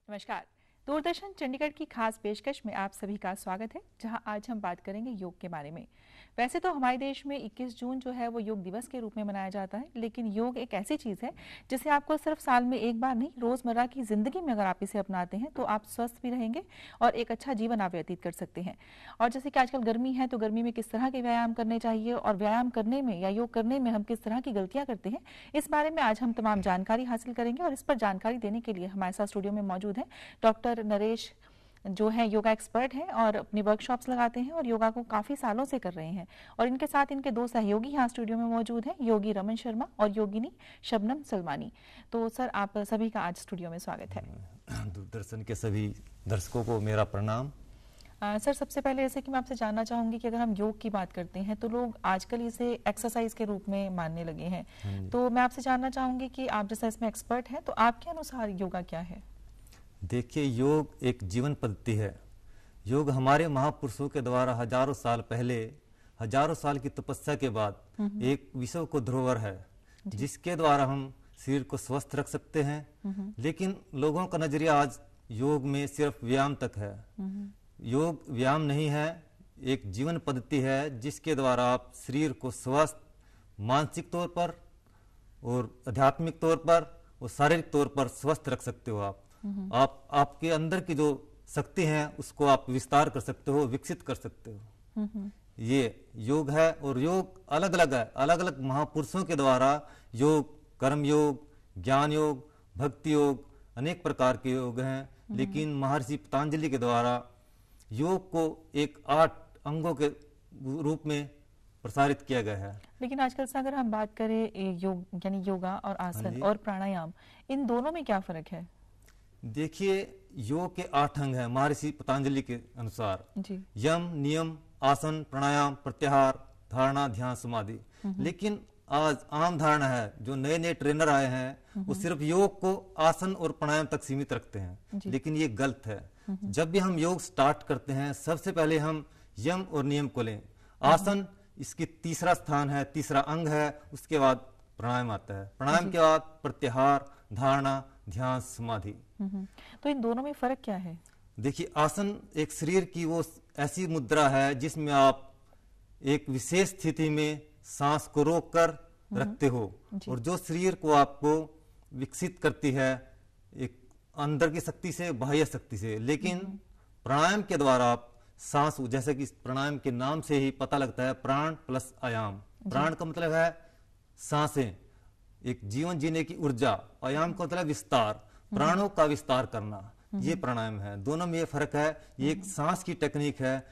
नमस्कार। दूरदर्शन चंडीगढ़ की खास पेशकश में आप सभी का स्वागत है, जहां आज हम बात करेंगे योग के बारे में। वैसे तो हमारे देश में 21 जून जो है वो योग दिवस के रूप में मनाया जाता है, लेकिन योग एक ऐसी चीज़ है जिसे आपको सिर्फ साल में एक बार नहीं, रोज़मर्रा की ज़िंदगी में अगर आप इसे अपनाते हैं तो आप स्वस्थ भी रहेंगे और एक अच्छा जीवन आप व्यतीत कर सकते हैं। और जैसे कि आजकल गर्मी है, तो गर्मी में किस तरह के व्यायाम करने चाहिए और व्यायाम करने में या योग करने में हम किस तरह की गलतियाँ करते हैं, इस बारे में आज हम तमाम जानकारी हासिल करेंगे। और इस पर जानकारी देने के लिए हमारे साथ स्टूडियो में मौजूद हैं डॉक्टर नरेश, जो है योगा एक्सपर्ट हैं और अपनी वर्कशॉप्स लगाते हैं और योगा को काफ़ी सालों से कर रहे हैं। और इनके साथ इनके दो सहयोगी यहाँ स्टूडियो में मौजूद हैं, योगी रमन शर्मा और योगिनी शबनम सलमानी। तो सर, आप सभी का आज स्टूडियो में स्वागत है। दूरदर्शन के सभी दर्शकों को मेरा प्रणाम। सर, सबसे पहले जैसे कि मैं आपसे जानना चाहूँगी कि अगर हम योग की बात करते हैं तो लोग आजकल इसे एक्सरसाइज के रूप में मानने लगे हैं। तो मैं आपसे जानना चाहूँगी कि आप जैसा इसमें एक्सपर्ट हैं, तो आपके अनुसार योगा क्या है? देखिए, योग एक जीवन पद्धति है। योग हमारे महापुरुषों के द्वारा हजारों साल पहले, हजारों साल की तपस्या के बाद एक विश्व को धरोहर है, जिसके द्वारा हम शरीर को स्वस्थ रख सकते हैं। लेकिन लोगों का नजरिया आज योग में सिर्फ व्यायाम तक है। योग व्यायाम नहीं है, एक जीवन पद्धति है जिसके द्वारा आप शरीर को स्वस्थ, मानसिक तौर पर और आध्यात्मिक तौर पर और शारीरिक तौर पर स्वस्थ रख सकते हो। आप आपके अंदर की जो शक्ति है उसको आप विस्तार कर सकते हो, विकसित कर सकते हो। ये योग है। और योग अलग अलग है, अलग अलग महापुरुषों के द्वारा योग, कर्म योग, ज्ञान योग, भक्ति योग, अनेक प्रकार के योग हैं। लेकिन महर्षि पतंजलि के द्वारा योग को एक 8 अंगों के रूप में प्रसारित किया गया है। लेकिन आजकल से अगर हम बात करें योग यानी योगा और आसन और प्राणायाम, इन दोनों में क्या फर्क है? देखिए, योग के 8 अंग हैं महर्षि पतंजलि के अनुसार जी। यम, नियम, आसन, प्राणायाम, प्रत्याहार, धारणा, ध्यान, समाधि। लेकिन आज आम धारणा है, जो नए नए ट्रेनर आए हैं वो सिर्फ योग को आसन और प्राणायाम तक सीमित रखते हैं, लेकिन ये गलत है। जब भी हम योग स्टार्ट करते हैं, सबसे पहले हम यम और नियम को लें। आसन इसकी तीसरा स्थान है, तीसरा अंग है। उसके बाद प्राणायाम आता है, प्राणायाम के बाद प्रत्याहार, धारणा, ध्यान, समाधि। तो इन दोनों में फर्क क्या है? देखिए, आसन एक शरीर की वो ऐसी मुद्रा है जिसमें आप एक विशेष स्थिति में सांस को रोककर रखते हो और जो शरीर को आपको विकसित करती है, एक अंदर की शक्ति से, बाह्य शक्ति से। लेकिन प्राणायाम के द्वारा आप सांस, जैसे कि प्राणायाम के नाम से ही पता लगता है, प्राण प्लस आयाम। प्राण का मतलब है सांसें, एक जीवन जीने की ऊर्जा। आयाम का मतलब विस्तार, प्राणों का विस्तार करना, ये प्राणायाम है। दोनों में ये फर्क है। ये एक सांस की टेक्निक है।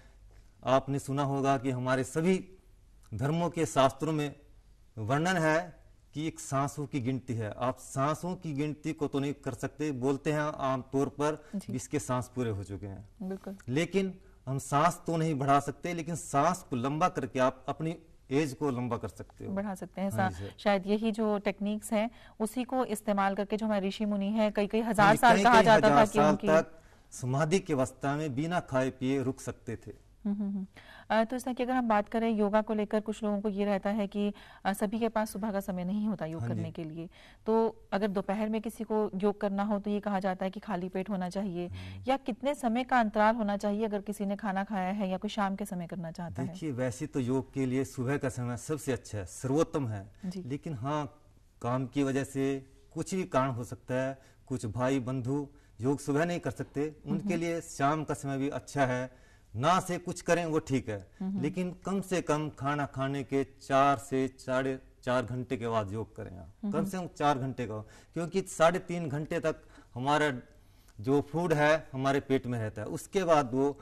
आपने सुना होगा कि हमारे सभी धर्मों के शास्त्रों में वर्णन है कि एक सांसों की गिनती है। आप सांसों की गिनती को तो नहीं कर सकते, बोलते हैं आमतौर पर इसके सांस पूरे हो चुके हैं। बिल्कुल। लेकिन हम सांस तो नहीं बढ़ा सकते, लेकिन सांस को लंबा करके आप अपनी एज को लंबा कर सकते हो, बढ़ा सकते हैं। शायद यही जो टेक्निक्स हैं उसी को इस्तेमाल करके जो हमारे ऋषि मुनि हैं, कई हजार साल कहा जाता था कि उनकी समाधि की अवस्था में बिना खाए पिए रुक सकते थे। तो इस तरह की अगर हम बात करें योगा को लेकर, कुछ लोगों को ये रहता है कि सभी के पास सुबह का समय नहीं होता योग करने के लिए। तो अगर दोपहर में किसी को योग करना हो तो ये कहा जाता है कि खाली पेट होना चाहिए, या कितने समय का अंतराल होना चाहिए अगर किसी ने खाना खाया है या कोई शाम के समय करना चाहता है? देखिए, वैसे तो योग के लिए सुबह का समय सबसे अच्छा है, सर्वोत्तम है। लेकिन हाँ, काम की वजह से कुछ भी कारण हो सकता है, कुछ भाई बंधु योग सुबह नहीं कर सकते, उनके लिए शाम का समय भी अच्छा है। ना से कुछ करें वो ठीक है, लेकिन कम से कम खाना खाने के 4 से 4.5 घंटे के बाद योग करें आप। कम से कम 4 घंटे का, क्योंकि 3.5 घंटे तक हमारा जो फूड है हमारे पेट में रहता है, उसके बाद वो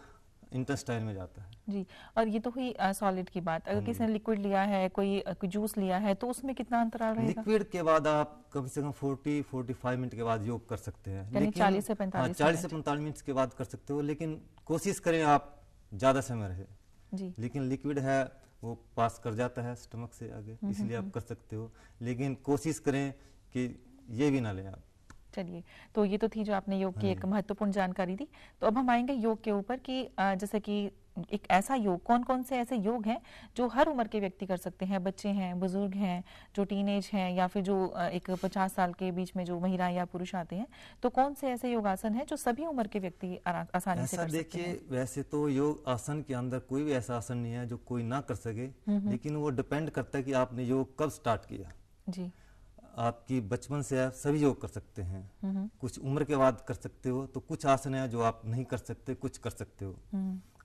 इंटेस्टाइन में जाता है जी। और ये तो हुई सॉलिड की बात। अगर किसी ने लिक्विड लिया है, कोई जूस लिया है, तो उसमें कितना अंतराल रहेगा? लिक्विड के बाद आप कम से कम 40-45 मिनट के बाद योग कर सकते हैं। लेकिन 40 से 45 मिनट के बाद कर सकते हो, लेकिन कोशिश करें आप ज्यादा समय रहे जी। लेकिन लिक्विड है वो पास कर जाता है स्टमक से आगे, इसलिए आप कर सकते हो, लेकिन कोशिश करें कि ये भी ना लें आप। चलिए, तो ये तो थी जो आपने योग की एक महत्वपूर्ण जानकारी दी। तो अब हम आएंगे योग के ऊपर कि जैसे कि एक ऐसा योग, कौन कौन से ऐसे योग हैं जो हर उम्र के व्यक्ति कर सकते हैं? बच्चे हैं, बुजुर्ग हैं, जो टीनेज हैं, या फिर जो एक 50 साल के बीच में जो महिलाएं या पुरुष आते हैं, तो कौन से ऐसे योगासन हैं जो सभी उम्र के व्यक्ति आसानी से ऐसा कर सकते हैं? देखिए, वैसे तो योग आसन के अंदर कोई भी ऐसा आसन नहीं है जो कोई ना कर सके, लेकिन वो डिपेंड करता है कि आपने योग कब स्टार्ट किया। जी। आपकी बचपन से आप सभी योग कर सकते हैं, कुछ उम्र के बाद कर सकते हो, तो कुछ आसन है जो आप नहीं कर सकते, कुछ कर सकते हो।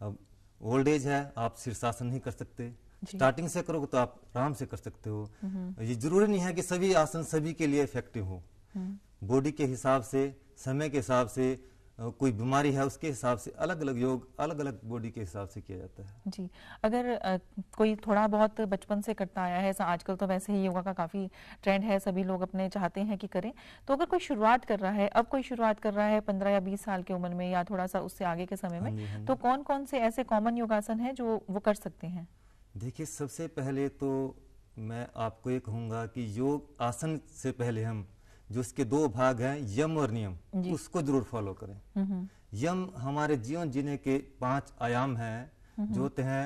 अब ओल्ड एज है, आप शीर्षासन नहीं कर सकते, स्टार्टिंग से करोगे तो आप आराम से कर सकते हो। ये जरूरी नहीं है कि सभी आसन सभी के लिए इफेक्टिव हो। बॉडी के हिसाब से, समय के हिसाब से, कोई बीमारी है उसके हिसाब से अलग अलग योग अलग अलग बॉडी के हिसाब से किया जाता है। जी। अगर कोई थोड़ा बहुत बचपन से करता आया है, ऐसा आजकल तो वैसे ही योगा का काफी ट्रेंड है, सभी लोग अपने चाहते हैं कि करें, तो अगर कोई शुरुआत कर रहा है, अब कोई शुरुआत कर रहा है 15 या 20 साल की उम्र में या थोड़ा सा उससे आगे के समय में, तो कौन कौन से ऐसे कॉमन योगासन है जो वो कर सकते हैं? देखिए, सबसे पहले तो मैं आपको ये कहूंगा कि योग आसन से पहले हम जो इसके दो भाग हैं, यम और नियम, उसको जरूर फॉलो करें। यम हमारे जीवन जीने के 5 आयाम हैं, जो होते हैं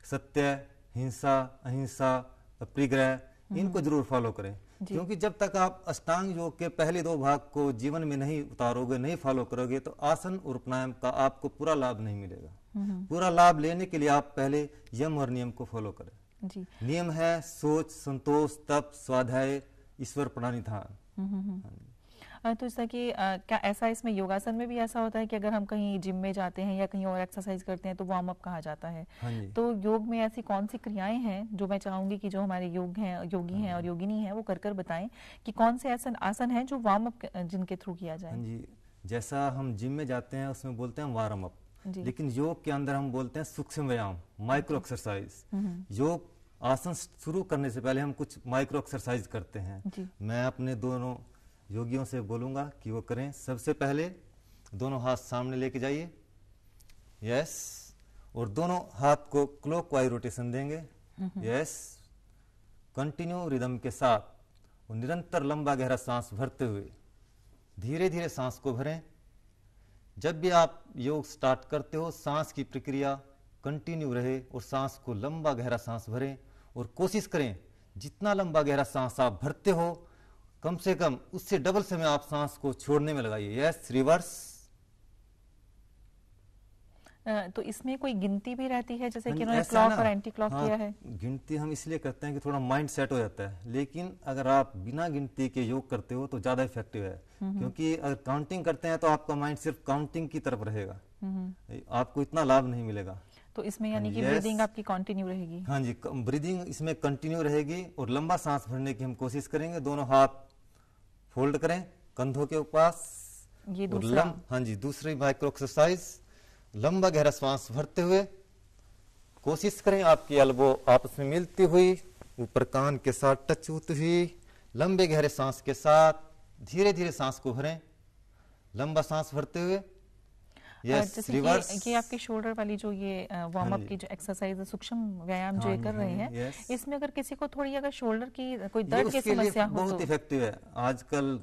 सत्य, हिंसा, अहिंसा, परिग्रह, इनको जरूर फॉलो करें। क्योंकि जब तक आप अष्टांग योग के पहले 2 भाग को जीवन में नहीं उतारोगे, नहीं फॉलो करोगे, तो आसन और प्राणायाम का आपको पूरा लाभ नहीं मिलेगा। पूरा लाभ लेने के लिए आप पहले यम और नियम को फॉलो करें। जी। नियम है सोच, संतोष, तप, स्वाध्याय, ईश्वर प्रणिधान। तो जैसा कि क्या ऐसा इसमें योगासन में भी ऐसा होता है कि अगर हम कहीं जिम में जाते हैं या कहीं और एक्सरसाइज करते हैं तो वार्म अप कहा जाता है? तो योग में ऐसी कौन सी क्रियाएं हैं जो मैं चाहूंगी कि जो हमारे योगी हैं और योगिनी हैं वो कर बताएं कि कौन से आसन हैं जो वार्म अप जिनके थ्रू किया जाए? जी, जैसा हम जिम में जाते हैं उसमें बोलते हैं वार्म अप, लेकिन योग के अंदर हम बोलते हैं सूक्ष्म व्यायाम, माइक्रो एक्सरसाइज। योग आसन शुरू करने से पहले हम कुछ माइक्रो एक्सरसाइज करते हैं। मैं अपने दोनों योगियों से बोलूंगा कि वो करें। सबसे पहले दोनों हाथ सामने लेके जाइए, यस, और दोनों हाथ को क्लॉकवाइज रोटेशन देंगे, यस। कंटिन्यू रिदम के साथ और निरंतर लंबा गहरा सांस भरते हुए धीरे धीरे सांस को भरें। जब भी आप योग स्टार्ट करते हो, सांस की प्रक्रिया कंटिन्यू रहे और सांस को लंबा गहरा सांस भरें, और कोशिश करें जितना लंबा गहरा सांस आप भरते हो, कम से कम उससे डबल समय आप सांस को छोड़ने में लगाइए, यस, रिवर्स। तो इसमें कोई गिनती भी रहती है, जैसे कि उन्होंने क्लॉक और एंटी क्लॉक किया है? गिनती हम इसलिए करते हैं कि थोड़ा माइंड सेट हो जाता है, लेकिन अगर आप बिना गिनती के योग करते हो तो ज्यादा इफेक्टिव है। क्योंकि अगर काउंटिंग करते हैं तो आपका माइंड सिर्फ काउंटिंग की तरफ रहेगा, आपको इतना लाभ नहीं मिलेगा। तो इसमें यानी कि ब्रीदिंग आपकी कंटिन्यू रहेगी? हाँ जी, ब्रीदिंग इसमें कंटिन्यू रहेगी और लंबा सांस भरने की हम कोशिश करेंगे। दोनों हाथ फोल्ड करें कंधों के पास, ये दूसरा। हाँ जी, दूसरी माइक्रो एक्सरसाइज, लंबा गहरा सांस भरते हुए कोशिश करें आपकी एल्बो आपस में मिलती हुई, ऊपर कान के साथ टच होती हुई, लंबे गहरे सांस के साथ धीरे धीरे सांस को भरें, लंबा सांस भरते हुए, जैसे ये आपके शोल्डर वाली जो ये वार्म अप की जो एक्सरसाइज है, सूक्ष्म व्यायाम जो कर रहे हैं, इसमें अगर किसी को थोड़ी अगर शोल्डर की कोई दर्द की समस्या हो बहुत इफेक्टिव है। आजकल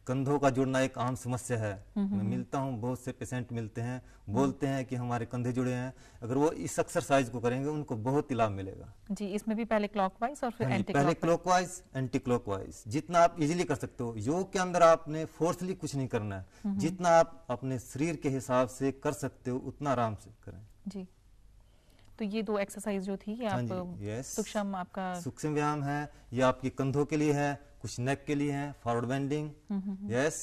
कंधों का जुड़ना एक आम समस्या है। मैं मिलता हूँ, बहुत से पेशेंट मिलते हैं, बोलते हैं कि हमारे कंधे जुड़े हैं। अगर वो इस एक्सरसाइज को करेंगे उनको बहुत ही लाभ मिलेगा। जी, इसमें भी पहले क्लॉकवाइज और फिर एंटी पहले क्लॉकवाइज, एंटी क्लॉकवाइज, जितना आप इजीली कर सकते हो। योग के अंदर आपने फोर्सली कुछ नहीं करना है, जितना आप अपने शरीर के हिसाब से कर सकते हो उतना आराम से करें। जी, तो ये 2 एक्सरसाइज जो थी, आप सूक्ष्म, आपका सूक्ष्म व्यायाम है, ये आपकी कंधों के लिए है, कुछ नेक के लिए है। Forward bending, yes,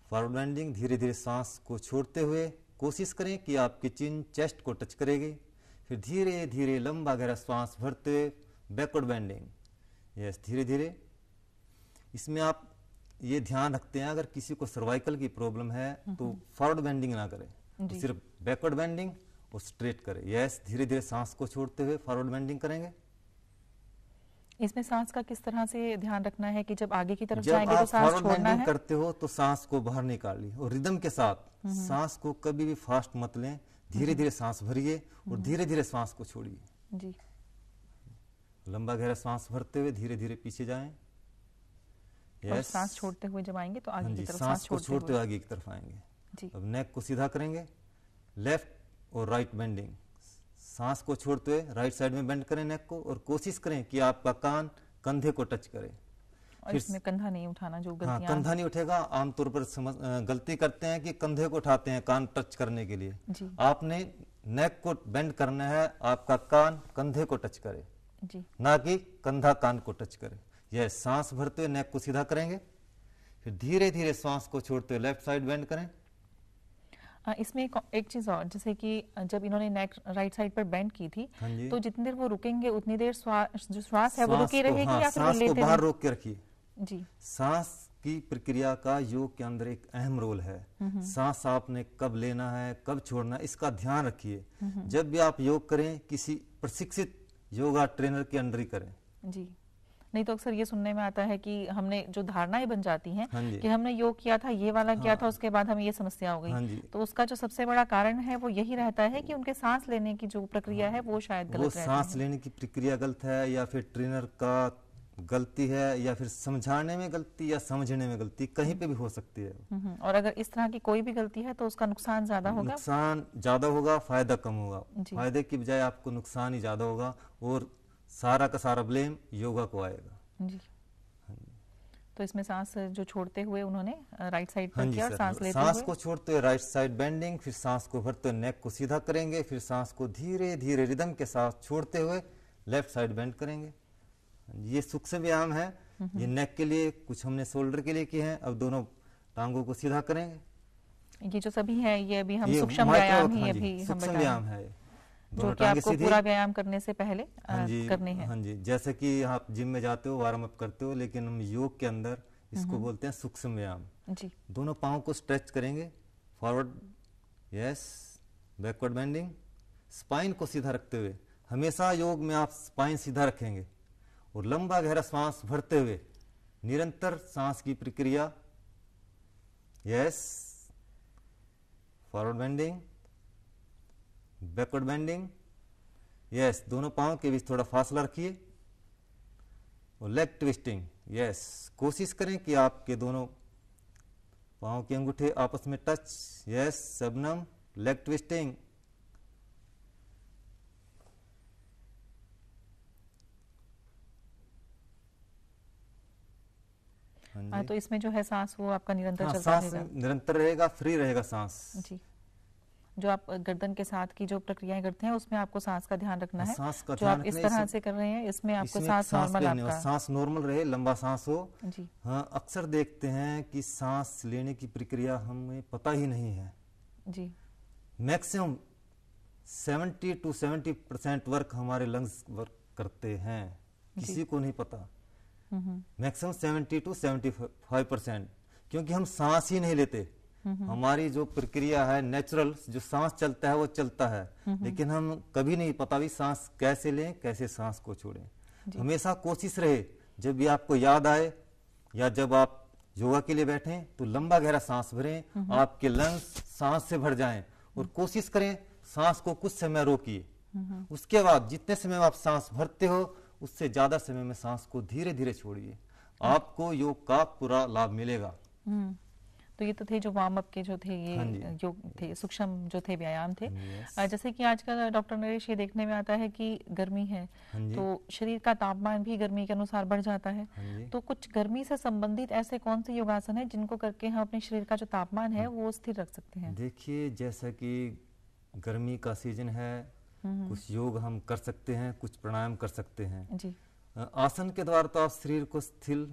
forward bending, धीरे धीरे सांस को छोड़ते हुए कोशिश करें कि आपकी चिन चेस्ट को टच करेगी। फिर धीरे धीरे लंबा गहरा सांस भरते हुए बैकवर्ड बेंडिंग, यस, धीरे धीरे। इसमें आप ये ध्यान रखते हैं अगर किसी को सर्वाइकल की प्रॉब्लम है तो फॉरवर्ड बेंडिंग ना करें, तो सिर्फ बैकवर्ड बेंडिंग और स्ट्रेट करें, यस। धीरे धीरे सांस को छोड़ते हुए फॉरवर्ड बेंडिंग करेंगे। इसमें सांस का किस तरह से ध्यान रखना है कि जब आगे की तरफ जाएंगे तो सांस छोड़ना है? करते हो तो सांस को बाहर निकालिए और रिदम के साथ सांस को कभी भी फास्ट मत लें, धीरे धीरे सांस भरिए और धीरे धीरे सांस को छोड़िए। जी, लंबा गहरा सांस भरते हुए धीरे धीरे पीछे जाएं, और सांस छोड़ते हुए जब आएंगे तो आगे की तरफ सांस को छोड़ते हुए आगे की तरफ आएंगे जी। अब नेक को सीधा करेंगे, लेफ्ट और राइट बेंडिंग, सांस को छोड़ते हुए राइट साइड में बेंड करें नेक को और कोशिश करें कि आपका कान कंधे को टच करे। और इसमें कंधा नहीं उठाना, जो गलतियां कंधा नहीं उठेगा। आमतौर पर गलती करते हैं कि कंधे को उठाते हैं कान टच करने के लिए जी। आपने नेक को बेंड करना है, आपका कान कंधे को टच करे जी, ना कि कंधा कान को टच करे। यह सांस भरते हुए नेक को सीधा करेंगे, फिर धीरे धीरे सांस को छोड़ते हुए लेफ्ट साइड बेंड करें। इसमें एक चीज और, जैसे कि जब इन्होंने नेक राइट साइड पर बेंड की थी तो जितनी देर वो रुकेंगे उतनी देर जो श्वास है वो रुकी रहेगी या फिर वो लेते बाहर रोक के रखिए जी। सांस की प्रक्रिया का योग के अंदर एक अहम रोल है। सांस आपने कब लेना है, कब छोड़ना है, इसका ध्यान रखिए। जब भी आप योग करें किसी प्रशिक्षित योगा ट्रेनर के अंडर ही करें जी। नहीं तो अक्सर ये सुनने में आता है कि हमने जो धारणाएं बन जाती हैं कि हमने योग किया था, ये वाला किया था, उसके बाद हमें ये समस्या हो गई। तो उसका जो सबसे बड़ा कारण है वो यही रहता है कि उनके सांस लेने की जो प्रक्रिया है वो शायद गलत रहती है। सांस लेने की प्रक्रिया गलत है, या फिर ट्रेनर का गलती है, या फिर समझाने में गलती या समझने में गलती, कहीं पे भी हो सकती है। और अगर इस तरह की कोई भी गलती है तो उसका नुकसान ज्यादा होगा। नुकसान ज्यादा होगा, फायदा कम होगा। फायदे की बजाय आपको नुकसान ही ज्यादा होगा और सारा का सारा ब्लेम योगा को आएगा जी। तो इसमें सांस जो छोड़ते हुए उन्होंने राइट साइड पर किया और सांस लेते सांस को छोड़ते हुए राइट साइड बेंडिंग, फिर सांस को भरते हुए नेक को सीधा करेंगे, फिर सांस को धीरे धीरे रिदम के साथ छोड़ते हुए लेफ्ट साइड बेंड करेंगे। ये सूक्ष्म व्यायाम है, ये नेक के लिए, कुछ हमने शोल्डर के लिए किए हैं। अब दोनों टांगों को सीधा करेंगे। ये जो सभी है ये अभी हम सूक्ष्म व्यायाम ही अभी हम सूक्ष्म व्यायाम है, जो कि आपको पूरा व्यायाम करने से पहले करने हैं। हाँ जी, जैसे कि आप जिम में जाते हो, वार्म अप करते हो, लेकिन हम योग के अंदर इसको बोलते हैं सूक्ष्म व्यायाम जी। दोनों पांव को स्ट्रेच करेंगे, forward yes, backward bending, spine को सीधा रखते हुए। हमेशा योग में आप स्पाइन सीधा रखेंगे और लंबा गहरा सांस भरते हुए निरंतर सांस की प्रक्रिया। Yes, forward bending, backward bending, yes, दोनों पांव के बीच थोड़ा फासला रखिए और लेग ट्विस्टिंग। यस, कोशिश करें कि आपके दोनों पांव के अंगूठे आपस में touch. Yes, Shabnam, leg twisting. तो इसमें जो है सांस वो आपका निरंतर चलता रहेगा। सांस निरंतर रहेगा, फ्री रहेगा सांस जी। जो आप गर्दन के साथ की जो प्रक्रियाएं करते हैं उसमें आपको सांस का ध्यान रखना है। सांस का जो आप इस तरह से कर रहे हैं इसमें आपको सांस नॉर्मल, आपका सांस नॉर्मल रहे, लंबा सांस हो जी। हाँ, अक्सर देखते हैं कि सांस लेने की प्रक्रिया हमें पता ही नहीं है जी। मैक्सिमम 70 to 70% वर्क हमारे लंग्स वर्क करते हैं, किसी को नहीं पता। मैक्सिमम 70 to 75%, क्योंकि हम सांस ही नहीं लेते। हमारी जो प्रक्रिया है नेचुरल, जो सांस चलता है वो चलता है, लेकिन हम कभी नहीं पता भी सांस कैसे लें, कैसे सांस को छोड़ें। हमेशा कोशिश रहे जब भी आपको याद आए या जब आप योगा के लिए बैठें तो लंबा गहरा सांस भरें, आपके लंग्स सांस से भर जाएं और कोशिश करें सांस को कुछ समय रोकिए। उसके बाद जितने समय आप सांस भरते हो उससे ज्यादा समय में सांस को धीरे धीरे छोड़िए, आपको योग का पूरा लाभ मिलेगा। तो ये तो थे जो वार्म अप के जो थे, ये योग थे, सूक्ष्म जो थे व्यायाम थे। जैसे कि आजकल डॉक्टर नरेश ये देखने में आता है कि गर्मी है तो शरीर का तापमान भी गर्मी के अनुसार बढ़ जाता है। तो कुछ गर्मी से संबंधित ऐसे कौन से योगासन है जिनको करके हम अपने शरीर का जो तापमान है वो स्थिर रख सकते हैं? देखिए, जैसा कि गर्मी का सीजन है, कुछ योग हम कर सकते हैं, कुछ प्राणायाम कर सकते हैं जी। आसन के द्वारा तो आप शरीर को स्थिर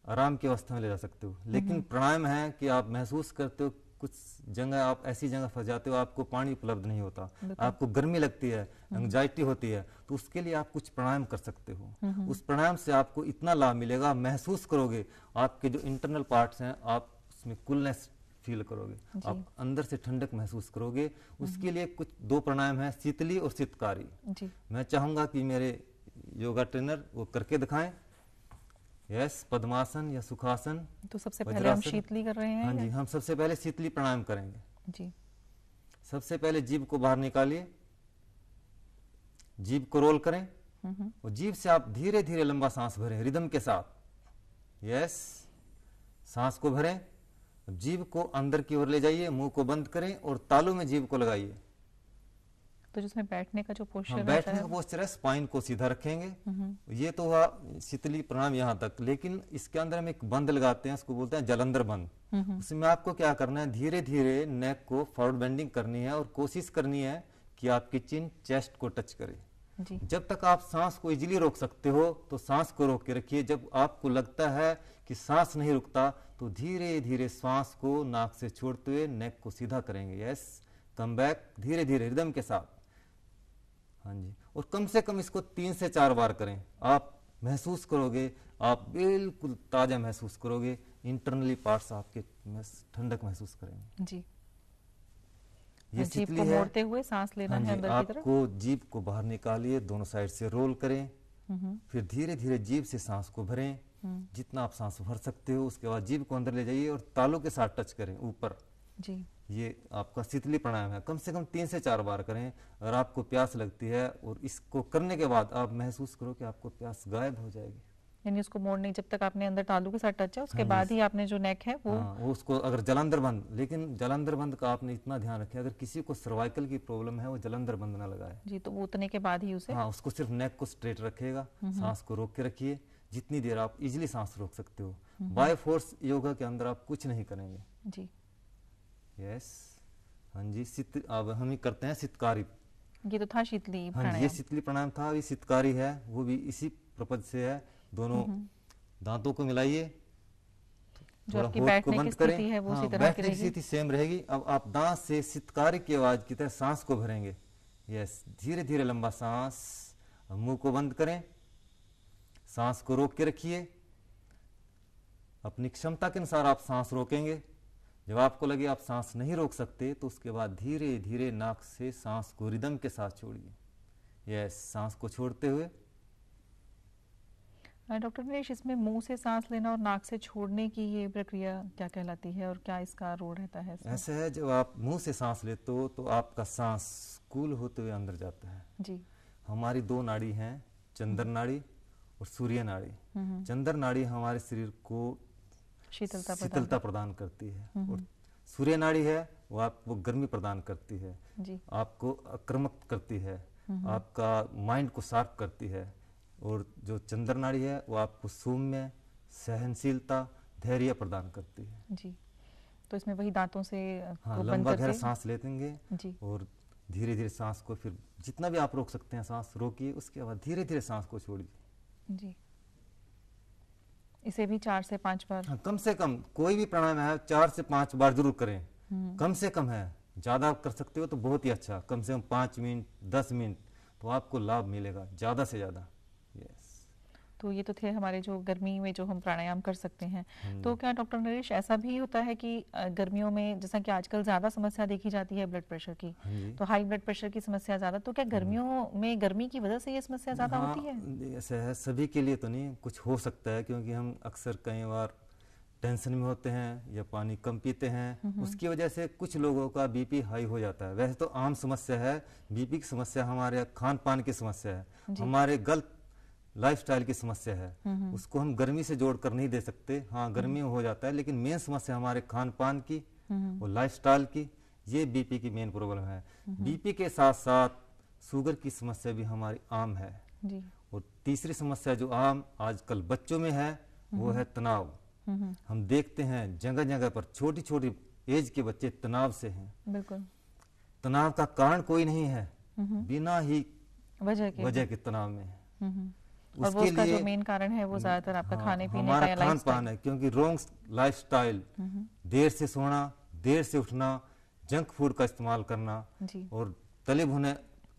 आराम की अवस्था में ले जा सकते हो, लेकिन प्राणायाम है कि आप महसूस करते हो कुछ जगह आप ऐसी जगह फंस जाते हो, आपको पानी उपलब्ध नहीं होता, आपको गर्मी लगती है, एंग्जाइटी होती है, तो उसके लिए आप कुछ प्राणायाम कर सकते हो। उस प्राणायाम से आपको इतना लाभ मिलेगा, महसूस करोगे आपके जो इंटरनल पार्ट्स हैं आप उसमें कूलनेस फील करोगे, आप अंदर से ठंडक महसूस करोगे। उसके लिए कुछ 2 प्राणायाम है, शीतली और शीतकारी। मैं चाहूंगा कि मेरे योगा ट्रेनर वो करके दिखाएं। यस, पद्मासन या सुखासन। तो सबसे पहले हम शीतली कर रहे हैं। हाँ जी, हम सबसे पहले शीतली प्राणायाम करेंगे जी। सबसे पहले जीभ को बाहर निकालिए, जीभ को रोल करें और जीभ से आप धीरे धीरे लंबा सांस भरें रिदम के साथ। यस, सांस को भरें, जीभ को अंदर की ओर ले जाइए, मुंह को बंद करें और तालू में जीभ को लगाइए। तो जिसमें बैठने का जो पोस्चर हाँ, बैठने का पोस्चर है, स्पाइन को सीधा रखेंगे। ये तो हुआ शीतली प्राणायाम यहाँ तक, लेकिन इसके अंदर हम एक बंद लगाते हैं, उसको बोलते हैं जलंधर बंद। उसमें आपको क्या करना है, धीरे धीरे नेक को फॉरवर्ड बेंडिंग करनी है और कोशिश करनी है कि आपकी चिन चेस्ट को टच करे। जी। जब तक आप सांस को इजीली रोक सकते हो तो सांस को रोक के रखिए। जब आपको लगता है कि सांस नहीं रुकता तो धीरे धीरे सांस को नाक से छोड़ते हुए नेक को सीधा करेंगे। यस, कम बैक, धीरे धीरे रिदम के साथ। हाँ जी, और कम से कम इसको 3 से 4 बार करें। आप महसूस करोगे, आप बिल्कुल ताजा महसूस करोगे, इंटरनली पार्ट्स आपके ठंडक महसूस करेंगे। जी। ये जीभ शीतली को है। मोड़ते हुए सांस लेना है अंदर की तरफ। आपको जीभ को बाहर निकालिए, दोनों साइड से रोल करें, फिर धीरे धीरे जीभ से सांस को भरें। जितना आप सांस भर सकते हो, उसके बाद जीभ को अंदर ले जाइए और तालू के साथ टच करें ऊपर। जी। ये आपका शीतली प्राणायाम है। कम से कम 3 से 4 बार करें। अगर आपको प्यास लगती है और इसको करने के बाद आप महसूस करो कि आपको प्यास गायब हो जाएगी। यानी उसको मोड़ने, जब तक आपने अंदर तालू के साथ टच है उसके बाद ही आपने जो नेक है वो उसको, अगर जलंधर बंद, लेकिन जलंधर बंद का आपने इतना ध्यान रखें, अगर किसी को सर्वाइकल की प्रॉब्लम है वो जलंधर बंद ना लगाए। जी, तो वो उतने के बाद ही उसे उसको सिर्फ नेक को स्ट्रेट रखेगा, सांस को रोक के रखिए। जितनी देर आप इजिली सांस रोक सकते हो। बाय फोर्स योगा के अंदर आप कुछ नहीं करेंगे। जी। यस, हाँ जी। अब हम ही करते हैं शीतकारी। ये तो था शीतली प्राणायाम। ये शीतली प्राणायाम था, अभी शीतकारी है, वो भी इसी प्रपद से है। दोनों दांतों को मिलाइए, थोड़ा होठ को बंद करें। है वो बैठने की स्थिति सेम रहेगी। अब आप दांत से शीतकारी की आवाज की तरह सांस को भरेंगे। यस, धीरे धीरे लंबा सांस, मुंह को बंद करें, सांस को रोक के रखिए। अपनी क्षमता के अनुसार आप सांस रोकेंगे। जब आपको लगे आप सांस नहीं रोक सकते तो उसके बाद धीरे धीरे नाक से सांस को रिदम के साथ छोड़िए। यस, सांस को छोड़ते हुए। डॉक्टर नरेश, इसमें मुंह से सांस लेना और नाक से छोड़ने की ये प्रक्रिया क्या कहलाती है और क्या इसका रोल रहता है इसमें? ऐसे है, जब आप मुंह से सांस लेते हो तो आपका सांस कूल होते हुए अंदर जाता है। जी। हमारी 2 नाड़ी हैं, चंद्र नाड़ी और सूर्य नाड़ी। चंद्र नाड़ी हमारे शरीर को शीतलता प्रदान करती है और सूर्य नाड़ी है वो आपको गर्मी प्रदान करती है। जी। आपको आक्रामक करती है, आपका माइंड को शार्प करती है। और जो चंद्र नाड़ी है वो आपको सौम्य, सहनशीलता, धैर्य प्रदान करती है। जी। तो इसमें वही दांतों से लंबा गहरा सांस लेंगे जी। और धीरे धीरे सांस को, फिर जितना भी आप रोक सकते हैं सांस रोकिए, उसके बाद धीरे धीरे सांस को छोड़िए। जी। इसे भी 4 से 5 बार। कम से कम कोई भी प्राणायाम है 4 से 5 बार जरूर करें। कम से कम है, ज्यादा कर सकते हो तो बहुत ही अच्छा। कम से कम 5 मिनट 10 मिनट तो आपको लाभ मिलेगा, ज्यादा से ज्यादा। यस। तो ये तो थे हमारे जो गर्मी में जो हम प्राणायाम कर सकते हैं। तो क्या डॉक्टर नरेश ऐसा भी होता है कि गर्मियों में, जैसा कि आजकल ज्यादा समस्या देखी जाती है ब्लड प्रेशर की, तो हाई ब्लड प्रेशर की समस्या ज्यादा, तो क्या गर्मियों में गर्मी की वजह से ये समस्या ज्यादा होती है? ऐसा है, सभी के लिए तो नहीं, कुछ हो सकता है, क्योंकि हम अक्सर कई बार टेंशन में होते हैं या पानी कम पीते हैं, उसकी वजह से कुछ लोगों का बीपी हाई हो जाता है। वैसे तो आम समस्या है बीपी की समस्या, हमारे खान पान की समस्या है, हमारे गलत लाइफस्टाइल की समस्या है। उसको हम गर्मी से जोड़ कर नहीं दे सकते। हाँ, गर्मी में हो जाता है, लेकिन मेन समस्या हमारे खान पान की और लाइफस्टाइल की, ये बीपी की मेन प्रॉब्लम है। बीपी के साथ साथ शुगर की समस्या भी हमारी आम है जी। और तीसरी समस्या जो आम आजकल बच्चों में है वो है तनाव। हम देखते हैं जगह जगह पर छोटी छोटी एज के बच्चे तनाव से हैं। बिल्कुल। तनाव का कारण कोई नहीं है, बिना ही वजह के तनाव में है। और वो उसका जो मेन कारण है वो ज्यादातर आपका खाने पीने का या खान पान है, क्योंकि रॉन्ग लाइफस्टाइल, देर से सोना, देर से उठना, जंक फूड का इस्तेमाल करना और तले भुने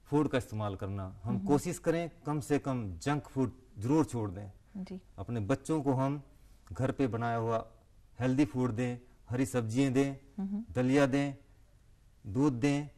फूड का इस्तेमाल करना। हम कोशिश करें कम से कम जंक फूड जरूर छोड़ दें जी। अपने बच्चों को हम घर पे बनाया हुआ हेल्दी फूड दें, हरी सब्जियां दें, दलिया दें, दूध दें।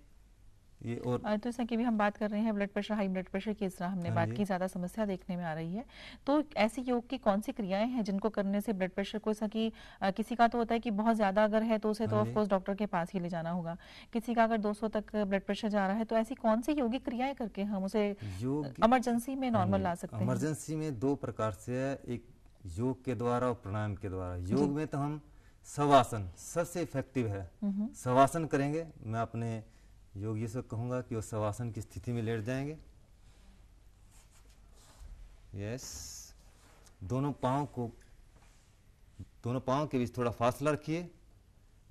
ये और तो जैसा कि भी हम बात कर रहे हैं blood pressure, high blood pressure की, इस तरह हमने बात की, ज्यादा समस्या देखने में आ रही है। तो ऐसी योग की कौन सी क्रियाएं हैं जिनको करने से ब्लड प्रेशर को, जैसा कि किसी का तो होता है कि बहुत ज्यादा अगर है तो उसे तो ऑफ कोर्स डॉक्टर के पास ही ले जाना होगा, किसी का अगर 200 तक ब्लड प्रेशर जा रहा है, तो ऐसी कौन सी योगिक क्रियाएं करके हम उसे इमरजेंसी में नॉर्मल ला सकते हैं? इमरजेंसी में 2 प्रकार से है, एक योग के द्वारा और प्राणायाम के द्वारा। योग में तो हम शवासन सबसे इफेक्टिव है। शवासन करेंगे, मैं अपने योगी से कहूँगा कि वो शवासन की स्थिति में लेट जाएंगे। यस, दोनों पाँव के बीच थोड़ा फासला रखिए।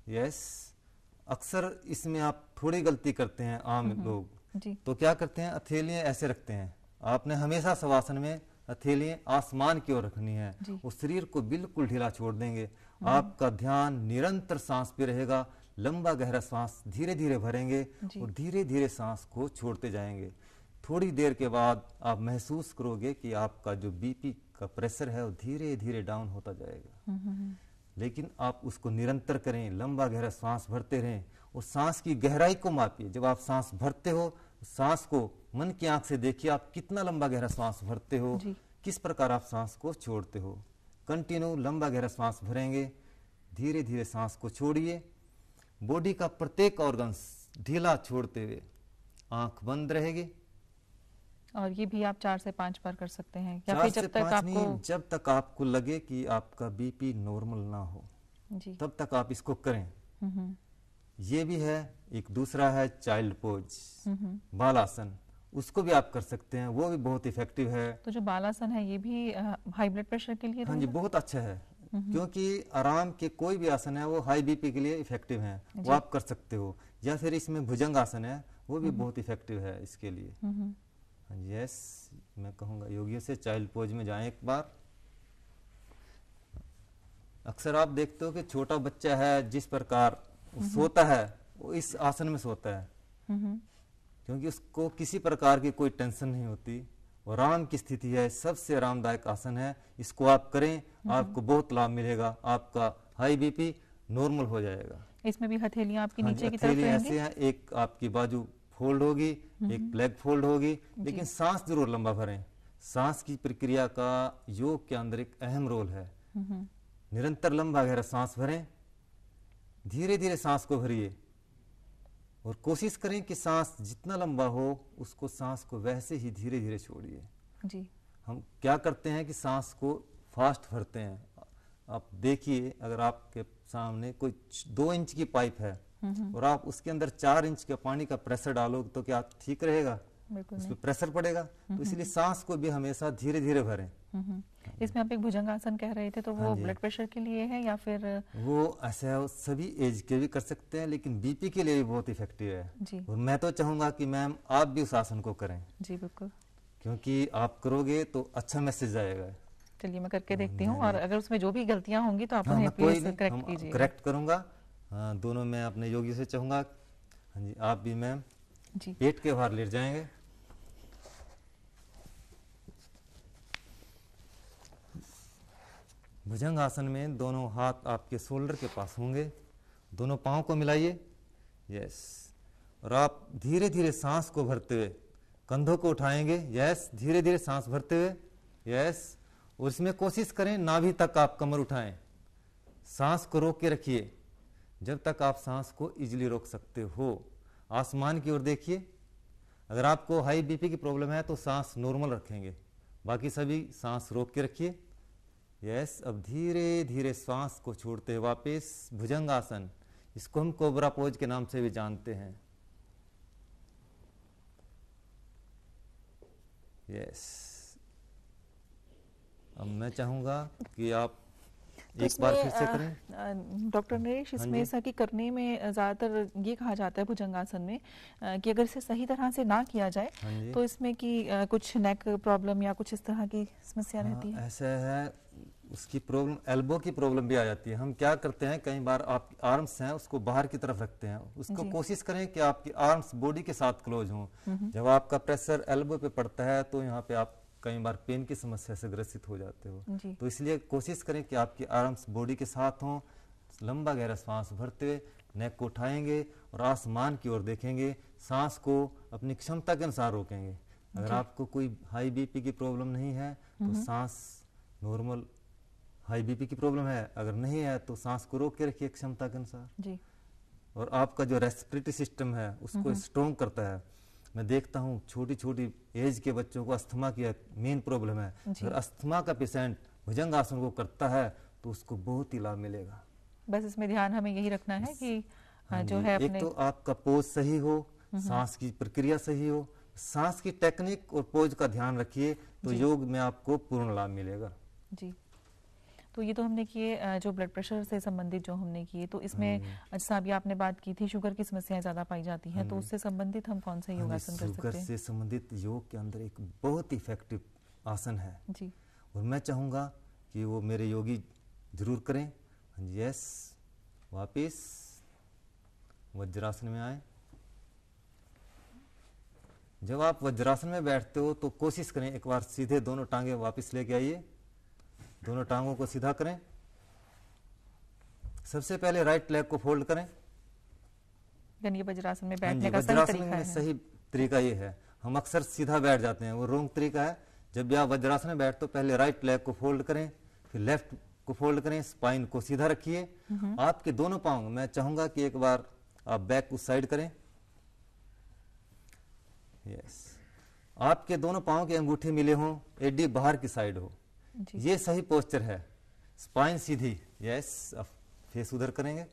यस, अक्सर इसमें आप थोड़ी गलती करते हैं आम लोग। तो क्या करते हैं, हथेलियां ऐसे रखते हैं। आपने हमेशा शवासन में हथेलियां आसमान की ओर रखनी है और शरीर को बिल्कुल ढीला छोड़ देंगे। आपका ध्यान निरंतर सांस पे रहेगा। लंबा गहरा सांस धीरे धीरे भरेंगे और धीरे धीरे सांस को छोड़ते जाएंगे। थोड़ी देर के बाद आप महसूस करोगे कि आपका जो बीपी का प्रेशर है वो धीरे धीरे डाउन होता जाएगा। लेकिन आप उसको निरंतर करें, लंबा गहरा सांस भरते रहें और सांस की गहराई को मापिए। जब आप सांस भरते हो, सांस को मन की आंख से देखिए, आप कितना लंबा गहरा सांस भरते हो, किस प्रकार आप सांस को छोड़ते हो। कंटिन्यू लंबा गहरा सांस भरेंगे, धीरे धीरे सांस को छोड़िए। बॉडी का प्रत्येक ऑर्गन्स ढीला छोड़ते हुए आंख बंद रहेगी। और ये भी आप 4 से 5 बार कर सकते हैं या फिर जब तक आपको लगे कि आपका बीपी नॉर्मल ना हो तब तक आप इसको करें। ये भी है। एक दूसरा है चाइल्ड पोज, बालासन, उसको भी आप कर सकते हैं, वो भी बहुत इफेक्टिव है। तो जो बालासन है ये भी हाई ब्लड प्रेशर के लिए? हाँ जी, बहुत अच्छा है, क्योंकि आराम के कोई भी आसन है वो हाई बीपी के लिए इफेक्टिव है, वो आप कर सकते हो। या फिर इसमें भुजंग आसन है, वो भी बहुत इफेक्टिव है इसके लिए। यस, मैं कहूँगा योगियों से चाइल्ड पोज में जाएं एक बार। अक्सर आप देखते हो कि छोटा बच्चा है, जिस प्रकार सोता है वो इस आसन में सोता है, क्योंकि उसको किसी प्रकार की कोई टेंशन नहीं होती और आराम की स्थिति है। सबसे आरामदायक आसन है, इसको आप करें, आपको बहुत लाभ मिलेगा। आपका हाई बीपी नॉर्मल हो जाएगा। इसमें भी हथेलियां आपकी नीचे की तरफ रहेंगी? ऐसे हैं, एक आपकी बाजू फोल्ड होगी, एक लेग फोल्ड होगी, लेकिन सांस जरूर लंबा भरें। सांस की प्रक्रिया का योग के अंदर एक अहम रोल है। निरंतर लंबा गहरा सांस भरें, धीरे धीरे सांस को भरिए और कोशिश करें कि सांस जितना लंबा हो उसको सांस को वैसे ही धीरे धीरे छोड़िए। जी, हम क्या करते हैं कि सांस को फास्ट भरते हैं। आप देखिए, अगर आपके सामने कोई 2 इंच की पाइप है और आप उसके अंदर 4 इंच का पानी का प्रेशर डालोगे तो क्या ठीक रहेगा? उस पर प्रेशर पड़ेगा। तो इसलिए सांस को भी हमेशा धीरे धीरे भरें। इसमें आप एक भुजंगासन कह रहे थे, तो वो ब्लड प्रेशर के लिए है या फिर? वो ऐसा सभी एज के भी कर सकते हैं, लेकिन बीपी के लिए भी बहुत इफेक्टिव है जी। और मैं तो चाहूंगा कि मैम आप भी उस आसन को करें। जी बिल्कुल, क्योंकि आप करोगे तो अच्छा मैसेज आएगा। चलिए मैं करके देखती हूँ, और अगर उसमें जो भी गलतियां होंगी तो आप उन्हें प्लीज करेक्ट कीजिए। करेक्ट करूंगा। दोनों मैं अपने योगी से चाहूंगा। हाँ जी, आप भी मैम जी, पेट के बाहर लेट जाएंगे। भुजंग आसन में दोनों हाथ आपके शोल्डर के पास होंगे, दोनों पांव को मिलाइए। यस, और आप धीरे धीरे सांस को भरते हुए कंधों को उठाएंगे। यस, धीरे धीरे सांस भरते हुए। यस, और इसमें कोशिश करें नाभि तक आप कमर उठाएं। सांस को रोक के रखिए जब तक आप सांस को इजीली रोक सकते हो। आसमान की ओर देखिए। अगर आपको हाई बीपी की प्रॉब्लम है तो सांस नॉर्मल रखेंगे, बाकी सभी सांस रोक के रखिए। यस, अब धीरे धीरे सांस को छोड़ते हैं वापस भुजंग आसन। इसको हम कोबरा पोज के नाम से भी जानते हैं। यस, अब मैं चाहूंगा कि आप एक बार फिर से करें। डॉक्टर नरेश, इसमें ऐसा कि करने में ज्यादातर ये कहा जाता है भुजंगासन में कि अगर इसे सही तरह से ना किया जाए तो इसमें कि कुछ नेक प्रॉब्लम या कुछ इस तरह की समस्या रहती है। ऐसा है, उसकी प्रॉब्लम एल्बो की प्रॉब्लम भी आ जाती है। हम क्या करते हैं, कई बार आपकी आर्म्स हैं उसको बाहर की तरफ रखते हैं। उसको कोशिश करें कि आपकी आर्म्स बॉडी के साथ क्लोज हों। जब आपका प्रेशर एल्बो पे पड़ता है तो यहाँ पे आप कई बार पेन की समस्या से ग्रसित हो जाते हो। तो इसलिए कोशिश करें कि आपकी आर्म्स बॉडी के साथ हों। लंबा गहरा सांस भरते हुए नेक को उठाएंगे और आसमान की ओर देखेंगे। सांस को अपनी क्षमता के अनुसार रोकेंगे। अगर आपको कोई हाई बीपी की प्रॉब्लम नहीं है तो सांस नॉर्मल, हाई बीपी की प्रॉब्लम है अगर नहीं है तो सांस को रोक के रखिए क्षमता के अनुसार जी। और आपका जो रेस्पिरेटरी सिस्टम है उसको स्ट्रॉन्ग करता है। मैं देखता हूँ छोटी छोटी एज के बच्चों को अस्थमा की मेन प्रॉब्लम है। अगर अस्थमा का पेशेंट भुजंग आसन को करता है तो उसको बहुत ही लाभ मिलेगा। बस इसमें ध्यान हमें यही रखना है कि जो है एक अपने तो आपका पोज सही हो, सांस की प्रक्रिया सही हो, सांस की टेक्निक और पोज का ध्यान रखिए तो योग में आपको पूर्ण लाभ मिलेगा। जी, तो ये तो हमने किए जो ब्लड प्रेशर से संबंधित जो हमने किए, तो इसमें जैसा अभी आपने बात की थी शुगर की समस्याएं ज्यादा पाई जाती हैं, तो उससे संबंधित हम कौन सा योगासन कर सकते शुगर हैं? से संबंधित योग के अंदर एक बहुत इफेक्टिव आसन है जी, और मैं चाहूंगा कि वो मेरे योगी जरूर करें। यस, वापिस वज्रासन में आए। जब आप वज्रासन में बैठते हो तो कोशिश करें एक बार सीधे दोनों टांगे वापस लेके आइए, दोनों टांगों को सीधा करें। सबसे पहले राइट लेग को फोल्ड करें। यानी वज्रासन में बैठने का सही वज्रासन तरीका में है। सही तरीका ये है, हम अक्सर सीधा बैठ जाते हैं, वो रॉन्ग तरीका है। जब भी आप वज्रासन में बैठते हो पहले राइट लेग को फोल्ड करें, फिर लेफ्ट को फोल्ड करें, स्पाइन को सीधा रखिए। आपके दोनों पांव, मैं चाहूंगा कि एक बार आप बैक उस साइड करें। यस, आपके दोनों पांव के अंगूठे मिले हों, एडी बाहर की साइड हो, ये सही पोस्चर है। स्पाइन सीधी। यस, अब फेस उधर करेंगे।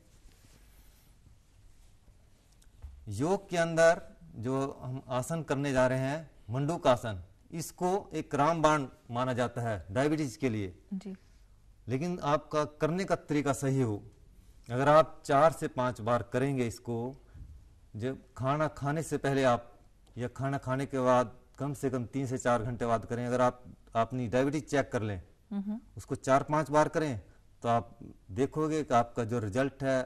योग के अंदर जो हम आसन करने जा रहे हैं मंडूक आसन, इसको एक रामबाण माना जाता है डायबिटीज के लिए जी। लेकिन आपका करने का तरीका सही हो, अगर आप 4 से 5 बार करेंगे इसको, जब खाना खाने से पहले आप या खाना खाने के बाद कम से कम 3 से 4 घंटे बाद करें। अगर आप अपनी डायबिटीज चेक कर लें, उसको 4-5 बार करें तो आप देखोगे कि आपका जो रिजल्ट है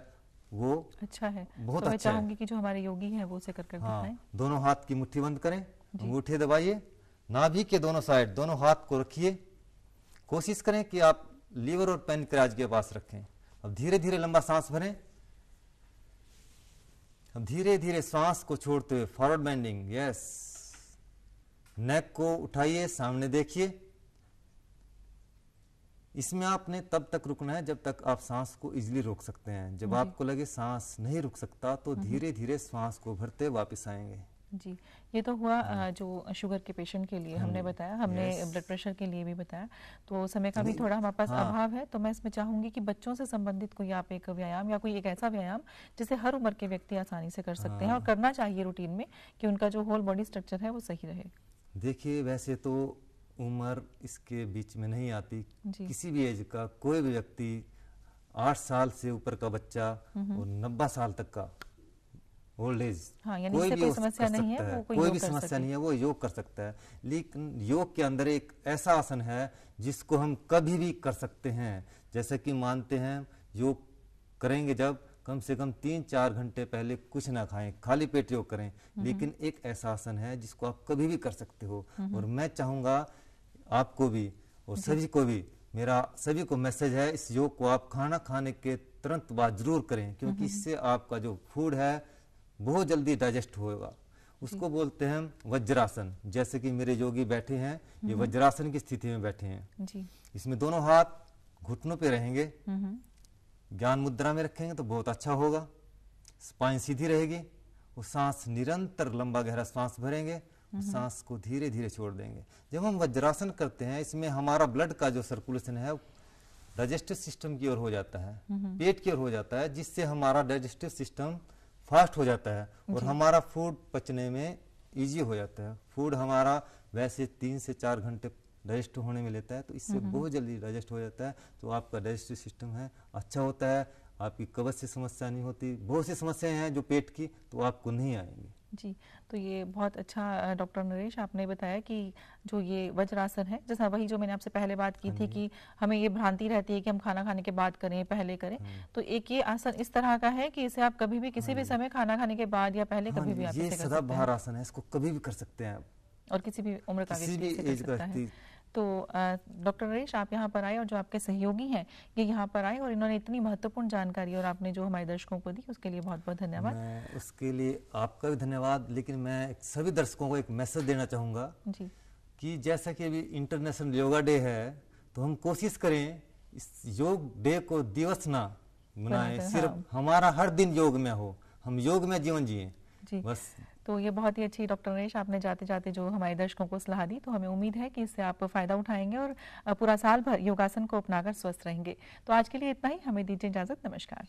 वो अच्छा है। बहुत तो मैं अच्छा चाहूंगी कि जो हमारे योगी हैं वो उसे कर दिखाएं। दोनों हाथ की मुट्ठी बंद करें, अंगूठे दबाइए, नाभि के दोनों साइड दोनों हाथ को रखिए। कोशिश करें कि आप लीवर और पैनक्रियाज के पास रखें। अब धीरे धीरे लंबा सांस भरें। अब धीरे धीरे सांस को छोड़ते हुए फॉरवर्ड बेंडिंग। यस, नेक को उठाइए, सामने देखिए। इसमें आपने तब तक रुकना है जब तक आप सांस को इजीली रोक सकते हैं। जब आपको लगे सांस नहीं रुक सकता तो धीरे धीरे सांस को भरते वापस आएंगे। जी, ये तो हुआ जो शुगर के पेशेंट के लिए हमने बताया, हमने ब्लड प्रेशर के लिए भी बताया। तो समय का भी थोड़ा हमारे पास अभाव है, तो मैं इसमें चाहूंगी कि बच्चों से संबंधित कोई आप एक व्यायाम या कोई एक ऐसा व्यायाम जिसे हर उम्र के व्यक्ति आसानी से कर सकते हैं और करना चाहिए रूटीन में, कि उनका जो होल बॉडी स्ट्रक्चर है वो सही रहे। देखिए, वैसे तो उम्र इसके बीच में नहीं आती। किसी भी एज का कोई भी व्यक्ति, 8 साल से ऊपर का बच्चा और 90 साल तक का ओल्ड एज, कोई भी समस्या नहीं है, कोई भी समस्या नहीं है, वो योग कर सकता है। लेकिन योग के अंदर एक ऐसा आसन है जिसको हम कभी भी कर सकते हैं। जैसे कि मानते हैं योग करेंगे जब कम से कम 3-4 घंटे पहले कुछ ना खाएं, खाली पेट योग करें। लेकिन एक ऐसा आसन है जिसको आप कभी भी कर सकते हो। और मैं चाहूंगा आपको भी और सभी को भी, मेरा सभी को मैसेज है, इस योग को आप खाना खाने के तुरंत बाद जरूर करें, क्योंकि इससे आपका जो फूड है बहुत जल्दी डाइजेस्ट होगा। उसको बोलते हैं वज्रासन। जैसे कि मेरे योगी बैठे हैं, ये वज्रासन की स्थिति में बैठे हैं जी। इसमें दोनों हाथ घुटनों पे रहेंगे, ज्ञान मुद्रा में रखेंगे तो बहुत अच्छा होगा। स्पाइन सीधी रहेगी और सांस निरंतर लंबा गहरा सांस भरेंगे, सांस को धीरे धीरे छोड़ देंगे। जब हम वज्रासन करते हैं, इसमें हमारा ब्लड का जो सर्कुलेशन है डाइजेस्टिव सिस्टम की ओर हो जाता है, पेट की ओर हो जाता है, जिससे हमारा डाइजेस्टिव सिस्टम फास्ट हो जाता है और हमारा फूड पचने में इजी हो जाता है। फूड हमारा वैसे 3 से 4 घंटे डाइजेस्ट होने में लेता है, तो इससे बहुत जल्दी डाइजेस्ट हो जाता है। तो आपका डाइजेस्टिव सिस्टम है अच्छा होता है, आपकी कब्ज से समस्या नहीं होती। बहुत सी समस्याएं हैं जो पेट की, तो आपको नहीं आएंगी जी। तो ये बहुत अच्छा डॉक्टर नरेश आपने बताया कि जो ये वज्रासन है, जैसा वही जो मैंने आपसे पहले बात की थी कि हमें ये भ्रांति रहती है कि हम खाना खाने के बाद करें, पहले करें। तो एक ये आसन इस तरह का है कि इसे आप कभी भी किसी भी समय खाना खाने के बाद या पहले कभी भी आप इसे कर सकते हैं। ये सदाबहार आसन है, इसको कभी भी कर सकते हैं आप, और किसी भी उम्र का व्यक्ति इसे कर सकता है। तो डॉक्टर नरेश, आप यहाँ पर आए और जो आपके सहयोगी हैं ये यहाँ पर आए और इन्होंने इतनी महत्वपूर्ण जानकारी और आपने जो हमारे दर्शकों को दी, उसके लिए बहुत बहुत धन्यवाद। मैं उसके लिए आपका भी धन्यवाद। लेकिन मैं सभी दर्शकों को एक मैसेज देना चाहूँगा जी, कि जैसा कि अभी इंटरनेशनल योगा डे है, तो हम कोशिश करें इस योग डे को दिवस ना मनाएं, सिर्फ हमारा हर दिन योग में हो, हम योग में जीवन जिए बस। तो ये बहुत ही अच्छी डॉक्टर नरेश आपने जाते जाते जो हमारे दर्शकों को सलाह दी, तो हमें उम्मीद है कि इससे आप फायदा उठाएंगे और पूरा साल भर योगासन को अपनाकर स्वस्थ रहेंगे। तो आज के लिए इतना ही, हमें दीजिए इजाजत। नमस्कार।